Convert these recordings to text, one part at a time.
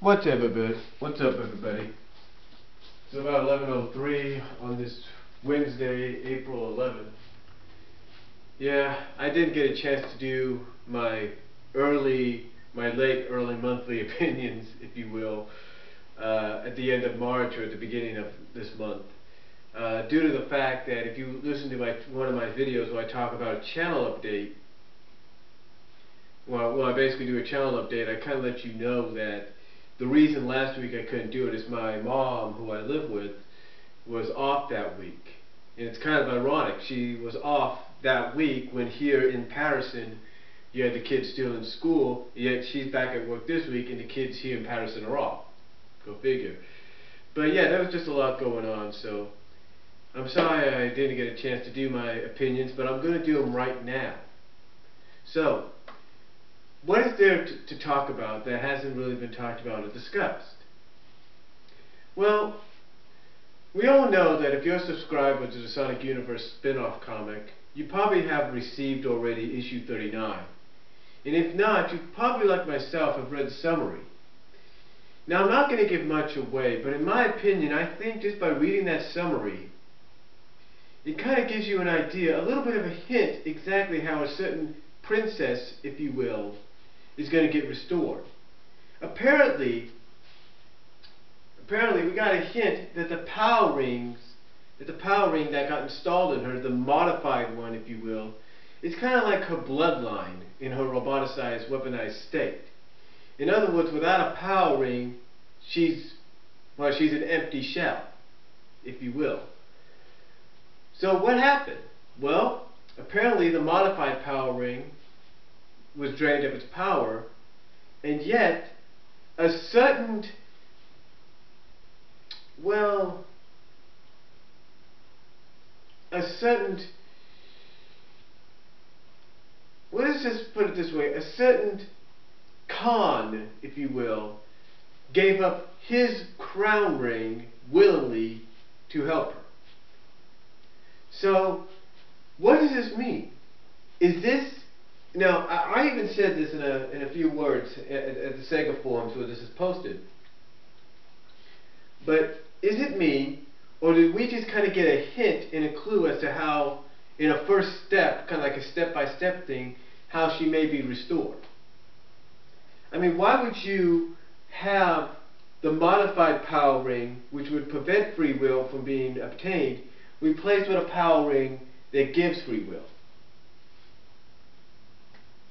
What's up, everybody? It's about 11:03 on this Wednesday, April 11th. Yeah, I didn't get a chance to do my late early monthly opinions, if you will, at the end of March or at the beginning of this month, due to the fact that if you listen to one of my videos where I talk about a channel update, well, I basically do a channel update. I kind of let you know that the reason last week I couldn't do it is my mom, who I live with, was off that week. And it's kind of ironic. She was off that week when here in Patterson you had the kids still in school, yet she's back at work this week and the kids here in Patterson are off. Go figure. But yeah, there was just a lot going on, so I'm sorry I didn't get a chance to do my opinions, but I'm going to do them right now. So, what is there to talk about that hasn't really been talked about or discussed? Well, we all know that if you're a subscriber to the Sonic Universe spin-off comic, you probably have received already issue 39. And if not, you probably, like myself, have read the summary. Now, I'm not going to give much away, but in my opinion, I think just by reading that summary, it kind of gives you an idea, a little bit of a hint exactly how a certain princess, if you will, is going to get restored. Apparently we got a hint that the power ring that got installed in her, the modified one, if you will, is kind of like her bloodline in her roboticized, weaponized state. In other words, without a power ring, she's an empty shell, if you will. So what happened? Well, apparently the modified power ring was drained of its power, and yet a certain, let's just put it this way, a certain Khan, if you will, gave up his crown ring willingly to help her. So, what does this mean? Is this, now, I even said this in a few words at the Sega forums where this is posted. But is it me, or did we just kind of get a hint and a clue as to how, in a first step, kind of like a step-by-step thing, how she may be restored? I mean, why would you have the modified power ring, which would prevent free will from being obtained, replaced with a power ring that gives free will?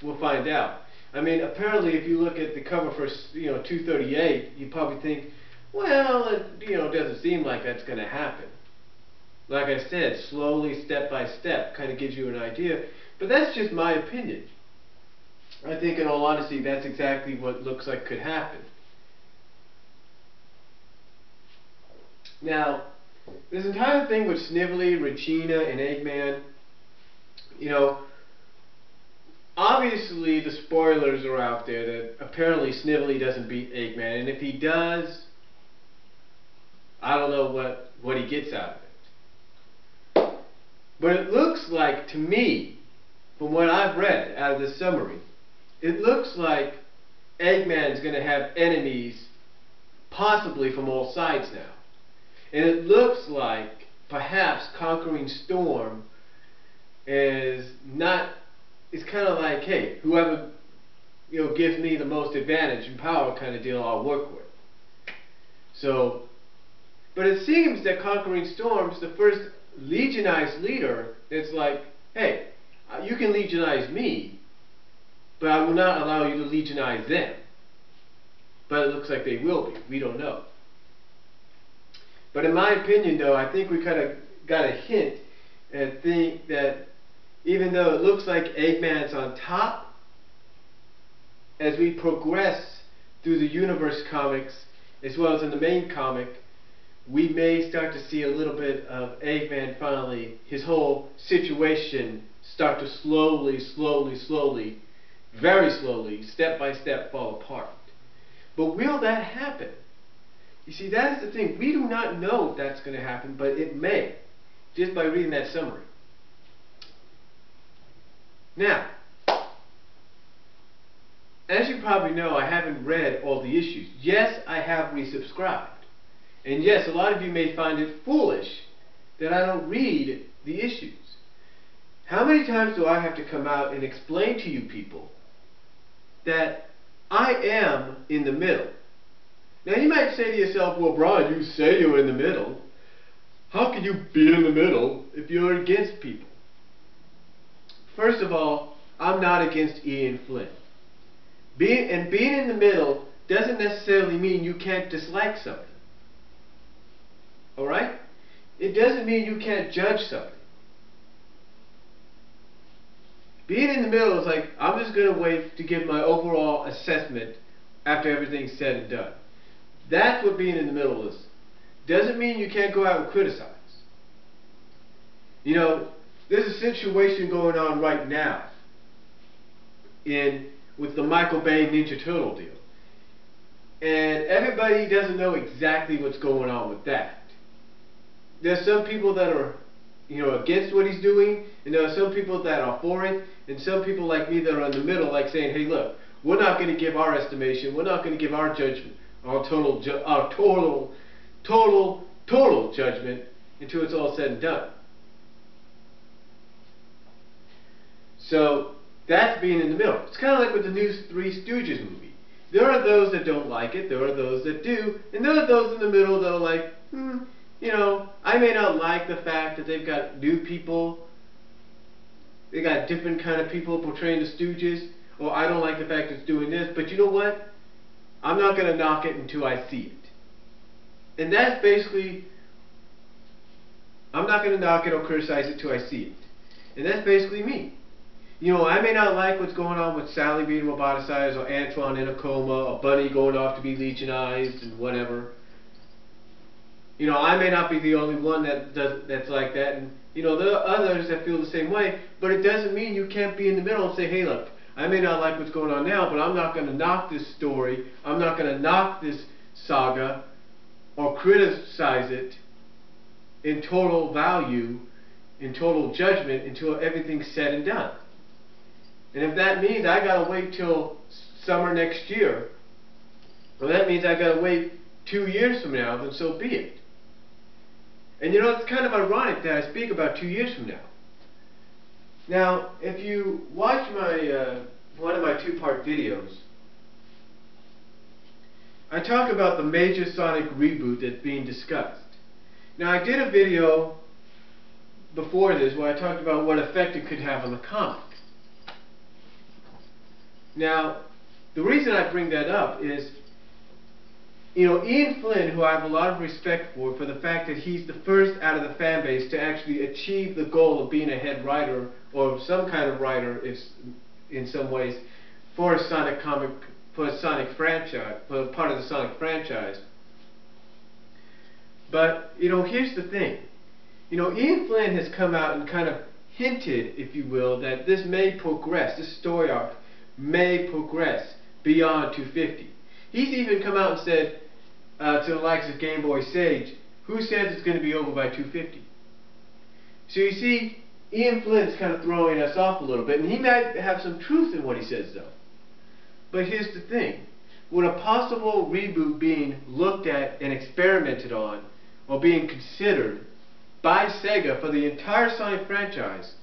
We'll find out. I mean, apparently, if you look at the cover for 238, you probably think, well, it doesn't seem like that's going to happen. Like I said, slowly, step by step, kind of gives you an idea. But that's just my opinion. I think, in all honesty, that's exactly what looks like could happen. Now, this entire thing with Snively, Regina, and Eggman, obviously the spoilers are out there that apparently Snively doesn't beat Eggman, and if he does, I don't know what he gets out of it. But it looks like, to me, from what I've read out of the summary, it looks like Eggman's going to have enemies possibly from all sides now. And it looks like perhaps conquering Storm is kind of like, hey, whoever gives me the most advantage and power kind of deal I'll work with. So, but it seems that conquering Storm's the first legionized leader that's like, hey, you can legionize me, but I will not allow you to legionize them. But it looks like they will be. We don't know. But in my opinion, though, I think we kind of got a hint and think that even though it looks like Eggman's on top, as we progress through the Universe comics, as well as in the main comic, we may start to see a little bit of Eggman finally, his whole situation start to slowly, very slowly, step by step fall apart. But will that happen? You see, that's the thing. We do not know if that's going to happen, but it may, just by reading that summary. Now, as you probably know, I haven't read all the issues. Yes, I have resubscribed. And yes, a lot of you may find it foolish that I don't read the issues. How many times do I have to come out and explain to you people that I am in the middle? Now you might say to yourself, well, Brian, you say you're in the middle. How can you be in the middle if you're against people? First of all, I'm not against Ian Flynn. Being in the middle doesn't necessarily mean you can't dislike something. Alright? It doesn't mean you can't judge something. Being in the middle is like, I'm just going to wait to give my overall assessment after everything's said and done. That's what being in the middle is. Doesn't mean you can't go out and criticize. You know, there's a situation going on right now with the Michael Bay Ninja Turtle deal. And everybody doesn't know exactly what's going on with that. There's some people that are, against what he's doing, and there are some people that are for it, and some people like me that are in the middle, like saying, hey, look, we're not going to give our estimation, we're not going to give our judgment, our total judgment until it's all said and done. So that's being in the middle. It's kind of like with the new Three Stooges movie. There are those that don't like it, there are those that do, and there are those in the middle that are like, I may not like the fact that they've got new people, they got different kind of people portraying the Stooges, or I don't like the fact it's doing this, but you know what? I'm not going to knock it until I see it. And that's basically, I'm not going to knock it or criticize it until I see it. And that's basically me. I may not like what's going on with Sally being roboticized, or Antoine in a coma, or Bunny going off to be legionized, and whatever. I may not be the only one that's like that, and there are others that feel the same way, but it doesn't mean you can't be in the middle and say, hey, look, I may not like what's going on now, but I'm not going to knock this story, I'm not going to knock this saga, or criticize it in total value, in total judgment, until everything's said and done. And if that means I got to wait till summer next year, or that means I got to wait 2 years from now, then so be it. And it's kind of ironic that I speak about 2 years from now. Now, if you watch my one of my two-part videos, I talk about the major Sonic reboot that's being discussed. Now, I did a video before this where I talked about what effect it could have on the comic. Now, the reason I bring that up is, Ian Flynn, who I have a lot of respect for the fact that he's the first out of the fan base to actually achieve the goal of being a head writer, or some kind of writer, in some ways, for a Sonic comic, for a Sonic franchise, for part of the Sonic franchise. But, here's the thing. Ian Flynn has come out and kind of hinted, if you will, that this may progress, this story arc may progress beyond 250. He's even come out and said to the likes of Game Boy Sage, who says it's going to be over by 250? So you see, Ian Flynn's kind of throwing us off a little bit, and he might have some truth in what he says though. But here's the thing. With a possible reboot being looked at and experimented on, or being considered by Sega for the entire Sonic franchise,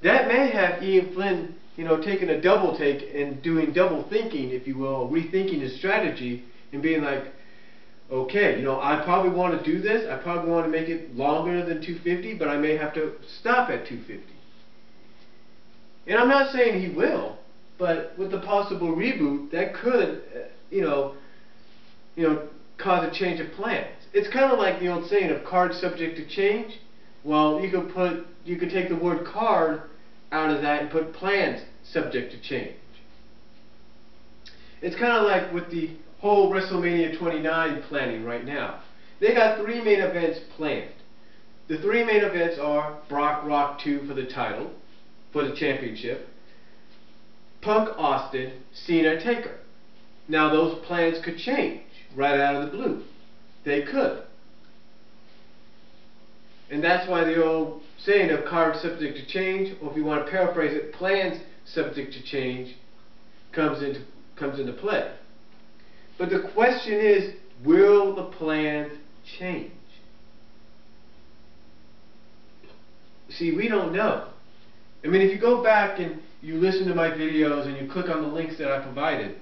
that may have Ian Flynn taking a double take and doing double thinking, if you will, rethinking his strategy and being like, okay, I probably want to do this, I probably want to make it longer than 250, but I may have to stop at 250. And I'm not saying he will, but with the possible reboot, that could, cause a change of plans. It's kind of like the old saying of card subject to change. Well, you could take the word card out of that and put plans subject to change. It's kind of like with the whole WrestleMania 29 planning right now. They got 3 main events planned. The 3 main events are Brock Rock 2 for the title, for the championship, Punk Austin, Cena Taker. Now those plans could change right out of the blue. They could. And that's why the old saying of cards subject to change, or if you want to paraphrase it, plans subject to change, comes into play. But the question is, will the plans change? See, we don't know. I mean, if you go back and you listen to my videos and you click on the links that I provided,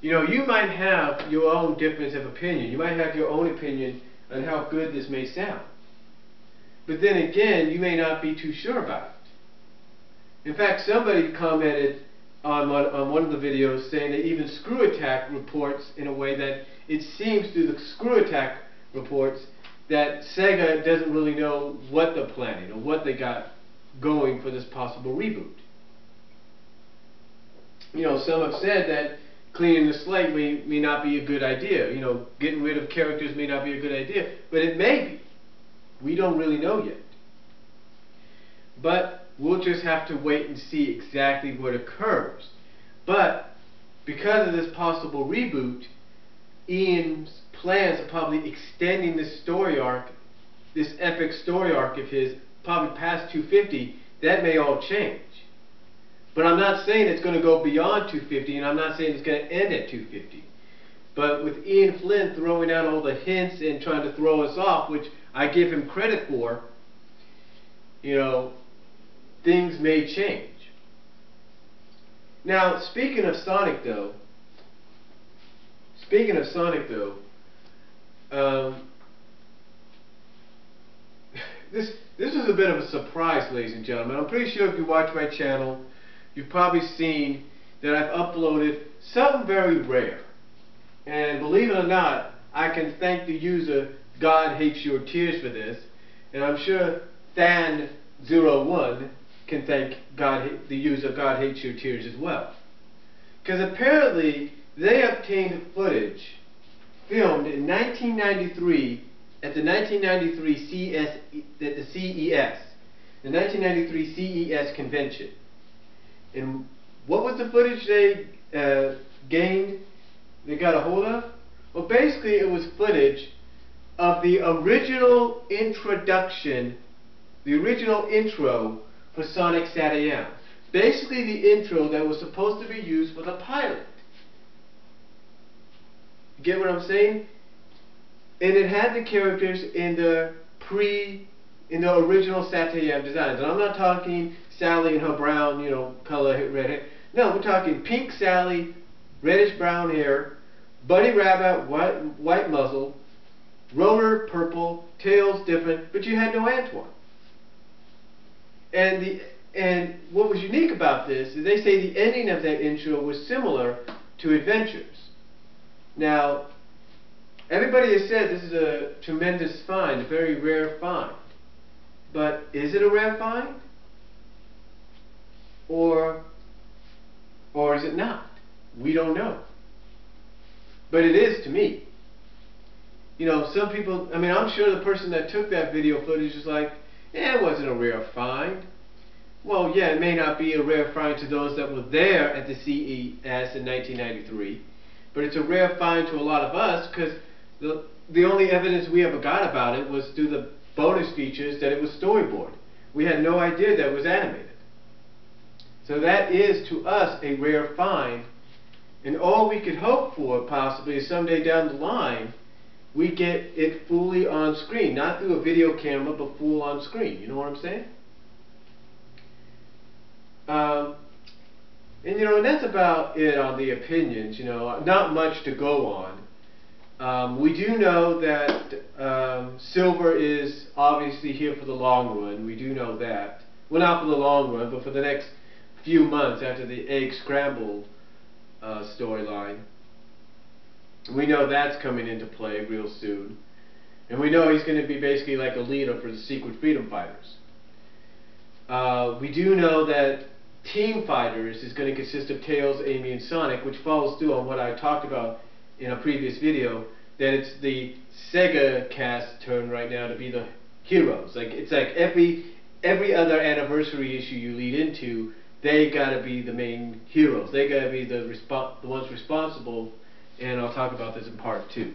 you know, you might have your own difference of opinion. You might have your own opinion on how good this may sound. But then again, you may not be too sure about it. In fact, somebody commented on one of the videos saying that even Screw Attack reports in a way that it seems through the Screw Attack reports that Sega doesn't really know what they're planning or what they got going for this possible reboot. You know, some have said that cleaning the slate may not be a good idea. You know, getting rid of characters may not be a good idea, but it may be. We don't really know yet. But we'll just have to wait and see exactly what occurs. But because of this possible reboot, Ian's plans are probably extending this story arc, this epic story arc of his, probably past 250. That may all change. But I'm not saying it's going to go beyond 250, and I'm not saying it's going to end at 250. But with Ian Flynn throwing out all the hints and trying to throw us off, which I give him credit for, you know, things may change. Now, speaking of Sonic though, this was a bit of a surprise, ladies and gentlemen. I'm pretty sure if you watch my channel, you've probably seen that I've uploaded something very rare. And believe it or not, I can thank the user God Hates Your Tears for this, and I'm sure Than01 can thank the user God Hates Your Tears as well. Because apparently they obtained footage filmed in 1993 at the 1993 CES, the 1993 CES convention. And what was the footage they got a hold of? Well, basically it was footage of the original introduction, the original intro for Sonic SatAM. Basically the intro that was supposed to be used for the pilot. You get what I'm saying? And it had the characters in the original SatAM designs. And I'm not talking Sally and her brown, you know, color, red hair. No, we're talking pink Sally, reddish brown hair, bunny rabbit, white muzzle, roller purple, tails different, but you had no Antoine. And what was unique about this is they say the ending of that intro was similar to Adventures. Now, everybody has said this is a tremendous find, a very rare find. But is it a rare find? Or is it not? We don't know. But it is to me. You know, some people, I mean, I'm sure the person that took that video footage is like, it wasn't a rare find. Well, yeah, it may not be a rare find to those that were there at the CES in 1993, but it's a rare find to a lot of us because the only evidence we ever got about it was through the bonus features that it was storyboard. We had no idea that it was animated. So that is to us a rare find, and all we could hope for possibly is someday down the line we get it fully on screen, not through a video camera, but full on screen. You know what I'm saying? And you know, and that's about it on the opinions. You know, not much to go on. We do know that Silver is obviously here for the long run. We do know that. Well, not for the long run, but for the next few months after the Egg Scramble storyline. We know that's coming into play real soon. And we know he's going to be basically like a leader for the Secret Freedom Fighters. We do know that Team Fighters is going to consist of Tails, Amy, and Sonic, which follows through on what I talked about in a previous video, that it's the Sega cast turn right now to be the heroes. Like, it's like every other anniversary issue you lead into, they got to be the main heroes. They got to be the ones responsible, and I'll talk about this in part 2.